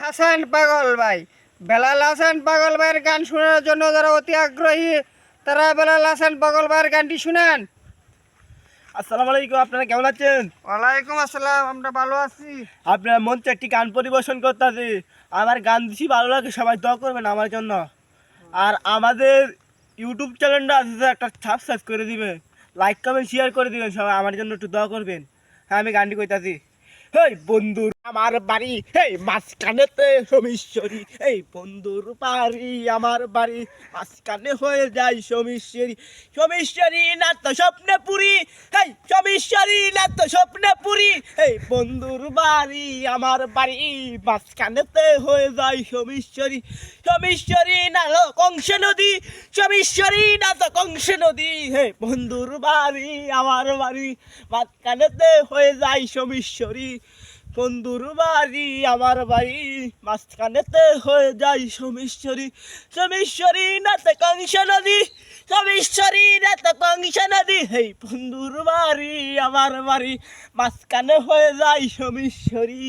হাসান পাগল ভাই। বেলাল হাসান পাগল ভাইয়ের গান শোনার জন্য যারা অতি আগ্রহী তারা বেলাল হাসান পাগল ভাইয়ের গানটি শুনান। আসসালামু আলাইকুম, আপনারা কেমন আছেন? ওয়ালাইকুম আসসালাম, আমরা ভালো আছি। আপনার মঞ্চে একটি গান পরিবেশন করতেছি। আমার গান বেশি ভালো লাগে, সবাই দোয়া করবেন আমার জন্য। আর আমাদের ইউটিউব চ্যানেলটা আছে, একটা সাবস্ক্রাইব করে দিবেন, লাইক কমেন্ট শেয়ার করে দিবেন, সবাই আমার জন্য একটু দোয়া করবেন। হ্যাঁ, আমি গানটি কইতাছি। হেই বন্ধুর আমার বাড়ি, হেই মাঝখানেতে সমীশ্বরী, এই বন্ধুর বাড়ি আমার বাড়ি মাঝখানে হয়ে যায় সমীশ্বরী। সমীশ্বরী না তো স্বপ্নে পুরি, হেই সমীশ্বরী না তো স্বপ্নে পুরি, এই বন্ধুর বাড়ি আমার বাড়ি মাঝখানেতে হয়ে যায় সমীশ্বরী। সমীশ্বরী না লো কংস নদী, সমীশ্বরী না তো কংস নদী, হে বন্ধুর বাড়ি আমার বাড়ি মাঝখানেতে হয়ে যায় সমীশ্বরী। বন্ধুর বাড়ি আমার বাড়ি মাঝখানেতে হয়ে যায় সমীশ্বরী। সমীশ্বরী না তো কংস নদী, সমীশ্বরী না তো কংস নদী, হেই বন্ধুর বাড়ি আমার বাড়ি মাঝখানে হয়ে যায় সমীশ্বরী।